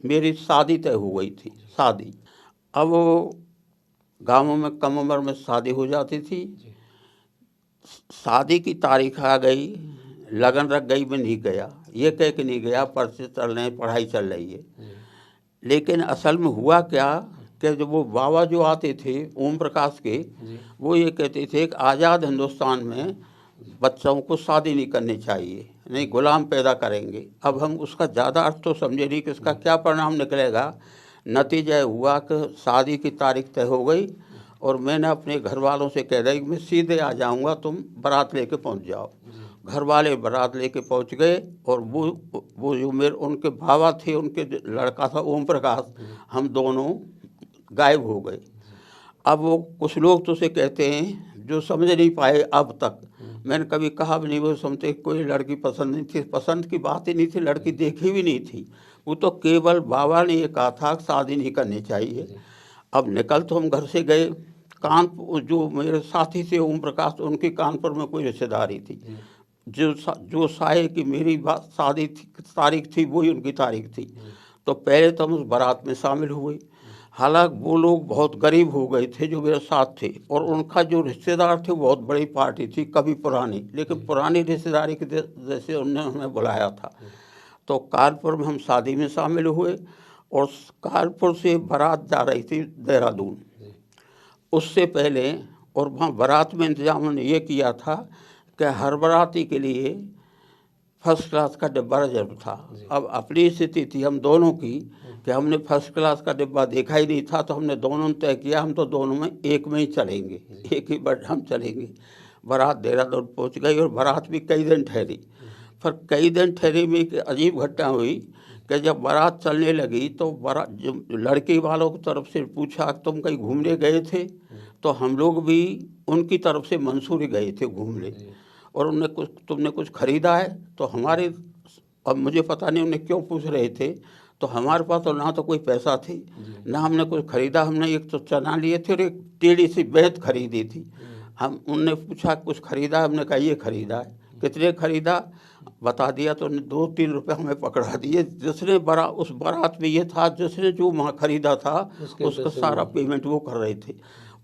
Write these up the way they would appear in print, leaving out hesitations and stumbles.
मेरी शादी तय हो गई थी। शादी, अब गाँवों में कम उम्र में शादी हो जाती थी। शादी की तारीख आ गई, लगन रख गई, मैं नहीं गया। ये कह के नहीं गया, पर्चे चल रहे हैं, पढ़ाई चल रही है। लेकिन असल में हुआ क्या कि जब वो बाबा जो आते थे ओम प्रकाश के, वो ये कहते थे कि आज़ाद हिंदुस्तान में बच्चों को शादी नहीं करनी चाहिए, नहीं गुलाम पैदा करेंगे। अब हम उसका ज़्यादा अर्थ तो समझे नहीं कि इसका क्या परिणाम निकलेगा। नतीजा हुआ कि शादी की तारीख तय हो गई और मैंने अपने घर वालों से कह दिया कि मैं सीधे आ जाऊंगा, तुम बारात लेके पहुंच जाओ। घर वाले बारात लेके पहुंच गए और वो जो मेरे उनके बाबा थे, उनके लड़का था ओम प्रकाश, हम दोनों गायब हो गए। अब वो कुछ लोग तो उसे कहते हैं जो समझ नहीं पाए अब तक, मैंने कभी कहा भी नहीं, वो समझते कोई लड़की पसंद नहीं थी, पसंद की बात ही नहीं थी, लड़की देखी भी नहीं थी। वो तो केवल बाबा ने ये कहा था शादी नहीं करनी चाहिए। अब निकल तो हम घर से गए, कानपुर जो मेरे साथी थे ओम प्रकाश, उनकी कानपुर में कोई रिश्तेदारी थी। जो साये की मेरी शादी तारीख थी वही उनकी तारीख थी। तो पहले तो हम उस बारात में शामिल हुए। हालांकि वो लोग बहुत गरीब हो गए थे जो मेरे साथ थे, और उनका जो रिश्तेदार थे बहुत बड़ी पार्टी थी, कभी पुरानी, लेकिन पुरानी रिश्तेदारी के जैसे उन्होंने हमें बुलाया था। तो कानपुर में हम शादी में शामिल हुए और कानपुर से बारात जा रही थी देहरादून। उससे पहले और वहाँ बारात में इंतजाम उन्होंने ये किया था कि हर बाराती के लिए फर्स्ट क्लास का डिब्बा रिजर्व था। अब अपनी स्थिति थी हम दोनों की कि हमने फर्स्ट क्लास का डिब्बा देखा ही नहीं था, तो हमने दोनों ने तय किया हम तो दोनों में एक में ही चलेंगे, एक ही बट हम चलेंगे। बारात देहरादून पहुँच गई और बारात भी कई दिन ठहरी। पर कई दिन ठहरी में एक अजीब घटना हुई कि जब बारात चलने लगी तो बारात जो लड़के वालों की तरफ से पूछा तुम कहीं घूमने गए थे, तो हम लोग भी उनकी तरफ से मंसूरी गए थे घूमने, और उन्हें कुछ तुमने कुछ खरीदा है, तो हमारे, अब मुझे पता नहीं उन्हें क्यों पूछ रहे थे, तो हमारे पास तो ना तो कोई पैसा थी ना हमने कुछ खरीदा। हमने एक तो चना लिए थे और एक टेढ़ी सी बेंत खरीदी थी। हम उनने पूछा कुछ खरीदा, हमने कहा ये खरीदा है। कितने खरीदा बता दिया, तो उन्हें 2-3 रुपये हमें पकड़ा दिए। जिसने उस बारात में ये था, जिसने जो वहाँ खरीदा था उसका सारा पेमेंट वो कर रहे थे।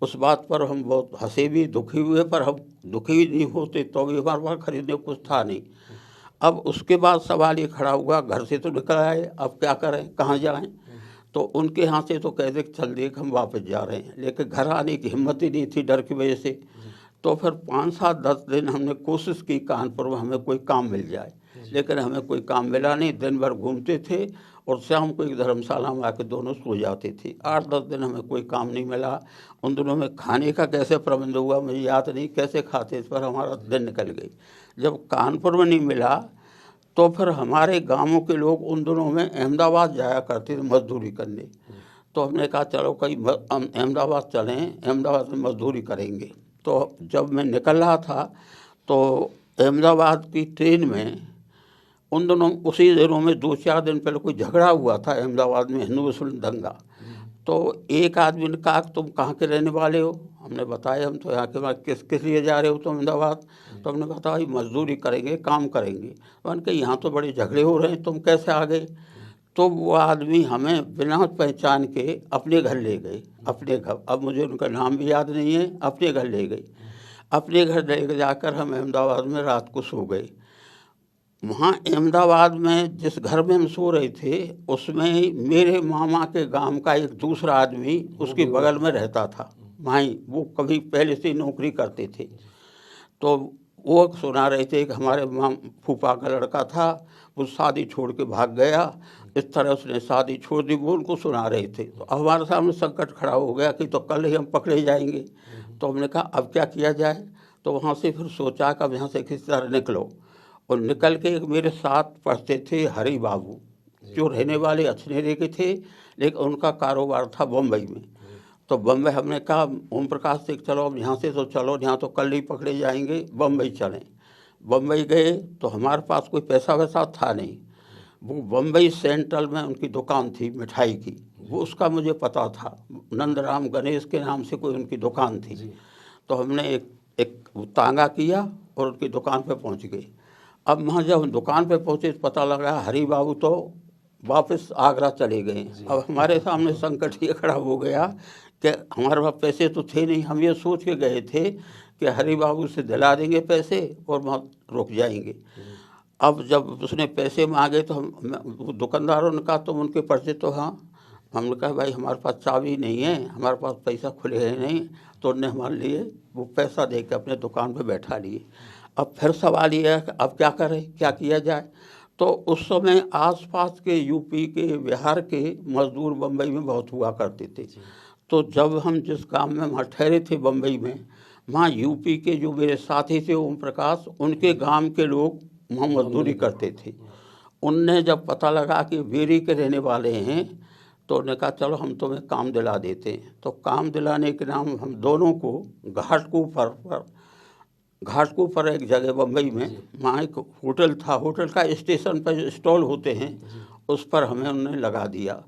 उस बात पर हम बहुत हंसे भी, दुखी हुए, पर हम दुखी नहीं होते तो भी हमारे पास खरीदने कुछ था नहीं। अब उसके बाद सवाल ये खड़ा हुआ, घर से तो निकल आए, अब क्या करें, कहाँ जाएं। तो उनके यहाँ से तो कह दे चल देख हम वापस जा रहे हैं, लेकिन घर आने की हिम्मत ही नहीं थी डर की वजह से। तो फिर 5-7-10 दिन हमने कोशिश की कानपुर में हमें कोई काम मिल जाए, लेकिन हमें कोई काम मिला नहीं। दिन भर घूमते थे और शाम को एक धर्मशाला में आके दोनों सो जाते थे। 8-10 दिन हमें कोई काम नहीं मिला। उन दिनों में खाने का कैसे प्रबंध हुआ मुझे याद नहीं, कैसे खाते, इस पर हमारा दिन निकल गई। जब कानपुर में नहीं मिला तो फिर हमारे गांवों के लोग उन दिनों में अहमदाबाद जाया करते थे मजदूरी करने। तो हमने कहा चलो कहीं हम अहमदाबाद चलें, अहमदाबाद में मजदूरी करेंगे। तो जब मैं निकल रहा था तो अहमदाबाद की ट्रेन में उन दोनों उसी दिनों में 2-4 दिन पहले कोई झगड़ा हुआ था अहमदाबाद में, हिंदू मुस्लिम दंगा। तो एक आदमी ने कहा तुम कहाँ के रहने वाले हो, हमने बताया हम तो यहाँ के, किस लिए जा रहे हो तुम अहमदाबाद। तो हमने बताया भाई मजदूरी करेंगे, काम करेंगे। तो मैंने कहा यहाँ तो बड़े झगड़े हो रहे हैं, तुम कैसे आ गए। तो वो आदमी हमें बिना पहचान के अपने घर ले गए, अपने घर, अब मुझे उनका नाम भी याद नहीं है, अपने घर ले गए। अपने घर ले जाकर हम अहमदाबाद में रात को सो गए। वहाँ अहमदाबाद में जिस घर में हम सो रहे थे उसमें मेरे मामा के गांव का एक दूसरा आदमी उसके बगल में रहता था। भाई वो कभी पहले से नौकरी करते थे। तो वो सुना रहे थे कि हमारे फूफा का लड़का था, वो शादी छोड़ के भाग गया, इस तरह उसने शादी छोड़ दी, वो उनको सुना रहे थे। तो हमारे सामने संकट खड़ा हो गया कि तो कल ही हम पकड़े जाएंगे। तो हमने कहा अब क्या किया जाए। तो वहाँ से फिर सोचा कि अब यहाँ से किसी तरह निकलो। और निकल के एक मेरे साथ पढ़ते थे हरी बाबू, जो रहने वाले अछनेरे के थे, लेकिन उनका कारोबार था बम्बई में। तो बम्बई हमने कहा ओम प्रकाश से चलो अब यहाँ से तो चलो, यहाँ तो कल ही पकड़े जाएंगे, बम्बई चलें। बम्बई गए तो हमारे पास कोई पैसा वैसा था नहीं। वो बम्बई सेंट्रल में उनकी दुकान थी मिठाई की, वो उसका मुझे पता था, नंदराम गणेश के नाम से कोई उनकी दुकान थी। तो हमने एक तांगा किया और उनकी दुकान पर पहुँच गए। अब वहाँ जब दुकान पे पहुँचे तो पता लगा हरी बाबू तो वापस आगरा चले गए। अब हमारे सामने संकट ये खड़ा हो गया कि हमारे पास पैसे तो थे नहीं। हम ये सोच के गए थे कि हरि बाबू से दिला देंगे पैसे और वहाँ रुक जाएंगे। अब जब उसने पैसे मांगे तो दुकानदारों ने कहा तुम उनके पर्चे तो हाँ। हमने कहा भाई हमारे पास चाबी नहीं है, हमारे पास पैसा खुले है नहीं। तो उन्होंने हमारे लिए वो पैसा दे के अपने दुकान पे बैठा लिए। अब फिर सवाल ये है कि अब क्या करें, क्या किया जाए। तो उस समय आसपास के यूपी के, बिहार के मजदूर बम्बई में बहुत हुआ करते थे। तो जब हम जिस गांव में वहाँ ठहरे थे बम्बई में, वहाँ यूपी के जो मेरे साथी थे ओम प्रकाश, उनके गांव के लोग वहाँ मजदूरी करते थे। उनने जब पता लगा कि बेरी के रहने वाले हैं तो उन्होंने कहा चलो हम तुम्हें काम दिला देते हैं। तो काम दिलाने के नाम हम दोनों को घाटकोपर एक जगह बम्बई में, वहाँ एक होटल था, होटल का स्टेशन पर जो स्टॉल होते हैं उस पर हमें उन्होंने लगा दिया।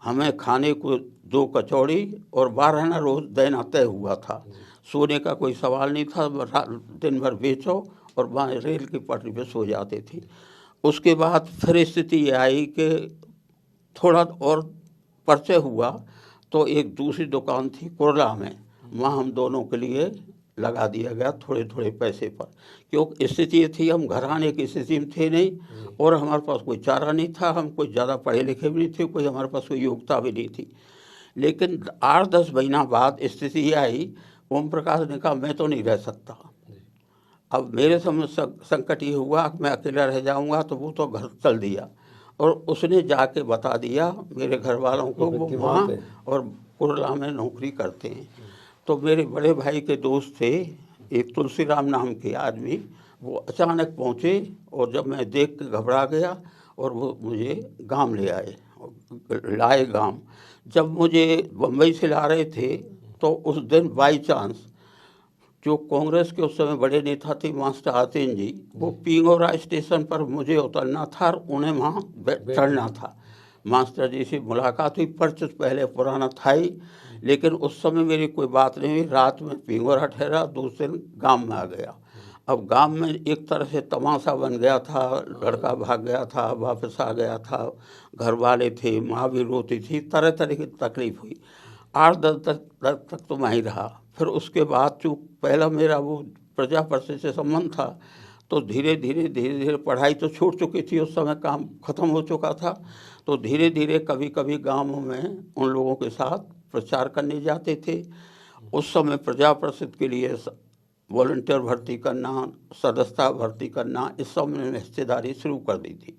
हमें खाने को 2 कचौड़ी और 12 आना रोज देना तय हुआ था। सोने का कोई सवाल नहीं था, दिन भर बेचो और वहाँ रेल की पटरी पे सो जाते थे। उसके बाद फिर स्थिति ये आई कि थोड़ा और परिचय हुआ तो एक दूसरी दुकान थी कुरला में, वहाँ हम दोनों के लिए लगा दिया गया थोड़े थोड़े पैसे पर। क्योंकि स्थिति ये थी, हम घर आने की स्थिति में थे नहीं और हमारे पास कोई चारा नहीं था। हम कोई ज़्यादा पढ़े लिखे भी नहीं थे, कोई हमारे पास कोई योग्यता भी नहीं थी। लेकिन 8-10 महीना बाद स्थिति ये आई, ओम प्रकाश ने कहा मैं तो नहीं रह सकता। अब मेरे समझ संकट ये हुआ कि मैं अकेला रह जाऊंगा, तो वो तो घर चल दिया और उसने जाके बता दिया मेरे घर वालों को वो वहाँ और कुरला में नौकरी करते हैं। तो मेरे बड़े भाई के दोस्त थे एक तुलसीराम नाम के आदमी, वो अचानक पहुँचे और जब मैं देख के घबरा गया और वो मुझे गांव ले लाए गांव। जब मुझे बम्बई से ला रहे थे तो उस दिन बाई चांस जो कांग्रेस के उस समय बड़े नेता थे मास्टर आतिन जी, वो पिंगोरा स्टेशन पर मुझे उतरना था और उन्हें वहाँ चढ़ना था। मास्टर जी से मुलाकात हुई, परिचय पहले पुराना था ही, लेकिन उस समय मेरी कोई बात नहीं हुई। रात में पिंगोरा ठहरा, दूसरे दिन गांव में आ गया। अब गांव में एक तरह से तमाशा बन गया था, लड़का भाग गया था, वापस आ गया था, घर वाले थे, माँ भी रोती थी, तरह तरह की तकलीफ हुई। 8-10 तक तो मैं ही रहा। फिर उसके बाद जो पहला मेरा वो प्रजा परिषद से संबंध था, तो धीरे धीरे पढ़ाई तो छूट चुकी थी, उस समय काम खत्म हो चुका था। तो धीरे धीरे कभी कभी गाँवों में उन लोगों के साथ प्रचार करने जाते थे। उस समय प्रजा परिषद के लिए वॉलंटियर भर्ती करना, सदस्यता भर्ती करना, इस सब में हिस्सेदारी शुरू कर दी थी।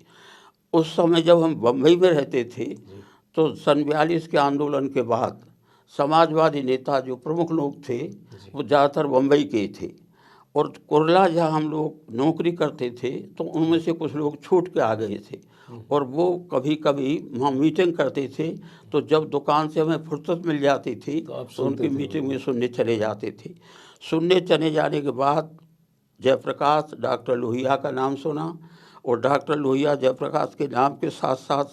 उस समय जब हम बम्बई में रहते थे तो सन 42 के आंदोलन के बाद समाजवादी नेता जो प्रमुख लोग थे वो ज़्यादातर बम्बई के थे और कुरला जहाँ हम लोग नौकरी करते थे तो उनमें से कुछ लोग छूट के आ गए थे और वो कभी कभी वहाँ मीटिंग करते थे। तो जब दुकान से हमें फुर्सत मिल जाती थी तो उनकी मीटिंग में सुनने चले जाते थे। सुनने चले जाने के बाद जयप्रकाश डॉक्टर लोहिया का नाम सुना और डॉक्टर लोहिया जयप्रकाश के नाम के साथ साथ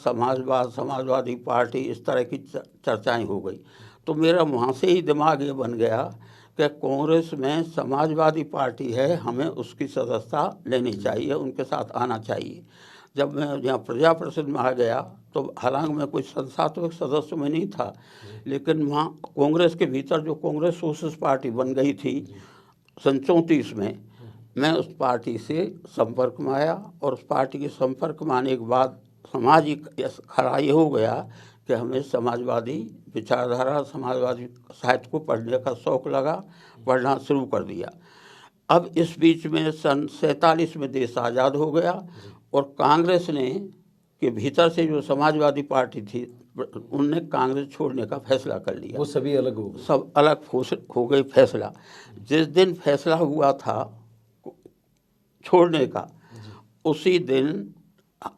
समाजवादी पार्टी, इस तरह की चर्चाएं हो गई। तो मेरा वहाँ से ही दिमाग ये बन गया कि कांग्रेस में समाजवादी पार्टी है, हमें उसकी सदस्यता लेनी चाहिए, उनके साथ आना चाहिए। जब मैं यहाँ प्रजा परिषद में आ गया तो हालांकि मैं कोई संस्थात्मक सदस्य में नहीं था, लेकिन वहाँ कांग्रेस के भीतर जो कांग्रेस सोशलिस्ट पार्टी बन गई थी सन 34 में, मैं उस पार्टी से संपर्क में आया और उस पार्टी के संपर्क में आने के बाद सामाजिक खड़ा ये हो गया कि हमें समाजवादी विचारधारा, समाजवादी साहित्य को पढ़ने का शौक़ लगा, पढ़ना शुरू कर दिया। अब इस बीच में सन 47 में देश आज़ाद हो गया और कांग्रेस ने के भीतर से जो समाजवादी पार्टी थी उनने कांग्रेस छोड़ने का फैसला कर लिया। वो सभी अलग हो गए, सब अलग हो गई फैसला। जिस दिन फैसला हुआ था छोड़ने का, उसी दिन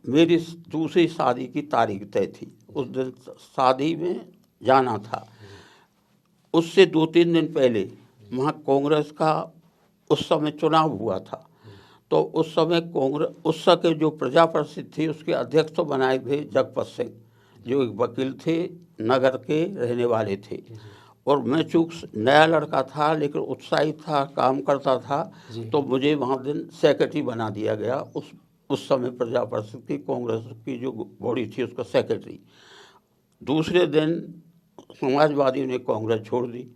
मेरी दूसरी शादी की तारीख तय थी। उस दिन शादी में जाना था। उससे 2-3 दिन पहले वहाँ कांग्रेस का उस समय चुनाव हुआ था। तो उस समय कांग्रेस उस समय जो प्रजा परिषद थी उसके अध्यक्ष तो बनाए थे जगपत सिंह, जो एक वकील थे, नगर के रहने वाले थे। और मैं चूँकि नया लड़का था लेकिन उत्साहित था, काम करता था, तो मुझे वहाँ दिन सेक्रेटरी बना दिया गया उस उस समय प्रजा परिषद की कांग्रेस की जो बॉडी थी उसका सेक्रेटरी। दूसरे दिन समाजवादियों ने कांग्रेस छोड़ दी।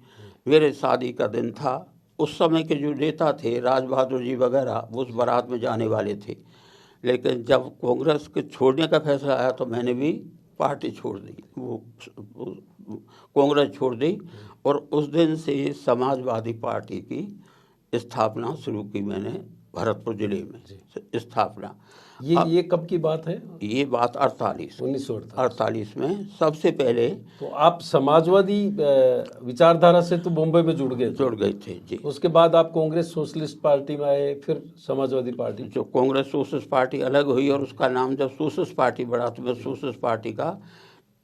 मेरे शादी का दिन था। उस समय के जो नेता थे राज बहादुर जी वगैरह वो उस बारात में जाने वाले थे, लेकिन जब कांग्रेस के छोड़ने का फैसला आया तो मैंने भी पार्टी छोड़ दी, वो कांग्रेस छोड़ दी। और उस दिन से समाजवादी पार्टी की स्थापना शुरू की मैंने भरतपुर जिले में स्थापना। ये कब की बात है? ये बात 1948 में सबसे पहले। तो आप समाजवादी विचारधारा से तो बॉम्बे में जुड़ गए थे जी। उसके बाद आप कांग्रेस सोशलिस्ट पार्टी में आए, फिर समाजवादी पार्टी। जो कांग्रेस सोशलिस्ट पार्टी अलग हुई और उसका नाम जब सोशलिस्ट पार्टी बढ़ा तो मैं सोशलिस्ट पार्टी का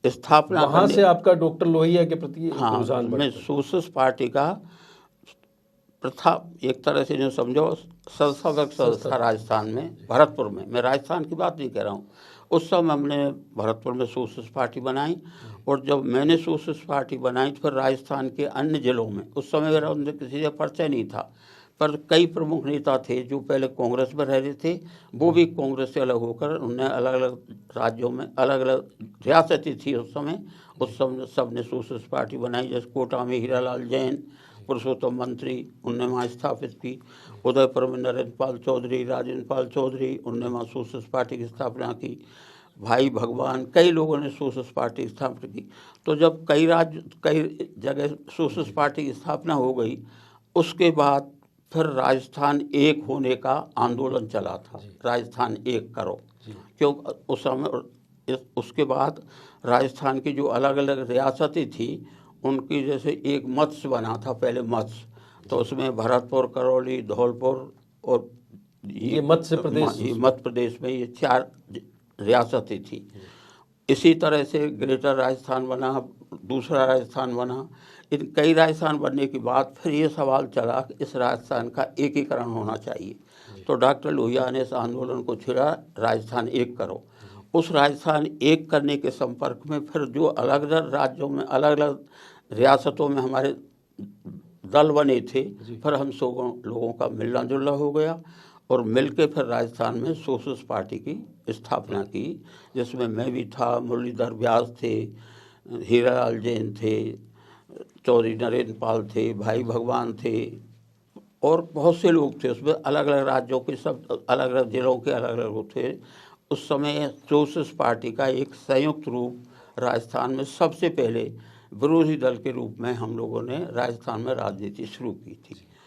स्थापना वहां से आपका डॉक्टर लोहिया के प्रति रुझान बढ़ा। मैं सोशलिस्ट पार्टी का प्रथा एक तरह से जो समझो संस्था राजस्थान में भरतपुर में, मैं राजस्थान की बात नहीं कर रहा हूँ, उस समय हमने भरतपुर में सोशलिस्ट पार्टी बनाई। और जब मैंने सोशलिस्ट पार्टी बनाई तो फिर राजस्थान के अन्य जिलों में, उस समय मेरा उनसे किसी से परिचय नहीं था, पर कई प्रमुख नेता थे जो पहले कांग्रेस में रह रहे थे, वो भी कांग्रेस से अलग होकर उन्हें अलग अलग राज्यों में अलग अलग रियासतें थी उस समय सब ने सोशलिस्ट पार्टी बनाई। जैसे कोटा में हीरालाल जैन पुरुषोत्तम मंत्री उनने वहाँ स्थापित की, उदयपुर में नरेंद्र पाल चौधरी, राजेंद्र पाल चौधरी उनने वहाँ सोशलिस्ट पार्टी की स्थापना की, भाई भगवान, कई लोगों ने सोशलिस्ट पार्टी की स्थापना की। तो जब कई जगह सोशलिस्ट पार्टी की स्थापना हो गई, उसके बाद फिर राजस्थान एक होने का आंदोलन चला था, राजस्थान एक करो, क्यों उस समय। उसके बाद राजस्थान की जो अलग अलग रियासतें थी उनकी जैसे एक मत्स्य बना था पहले, मत्स्य, तो उसमें भरतपुर, करौली, धौलपुर और ये मध्य प्रदेश में ये 4 रियासतें थी। इसी तरह से ग्रेटर राजस्थान बना, दूसरा राजस्थान बना। इन कई राजस्थान बनने के बाद फिर ये सवाल चला कि इस राजस्थान का एकीकरण होना चाहिए। तो डॉक्टर लोहिया ने इस आंदोलन को छेड़ा, राजस्थान एक करो। उस राजस्थान एक करने के संपर्क में फिर जो अलग अलग राज्यों में अलग अलग रियासतों में हमारे दल बने थे, फिर हम सब लोगों का मिलना जुलना हो गया और मिलके फिर राजस्थान में सोशलिस्ट पार्टी की स्थापना की, जिसमें मैं भी था, मुरलीधर व्यास थे, हीरालाल जैन थे, चौधरी नरेंद्र पाल थे, भाई भगवान थे और बहुत से लोग थे। उसमें अलग अलग राज्यों के सब अलग अलग जिलों के अलग अलग लोग थे। उस समय सोशलिस्ट पार्टी का एक संयुक्त रूप राजस्थान में सबसे पहले विरोधी दल के रूप में हम लोगों ने राजस्थान में राजनीति शुरू की थी।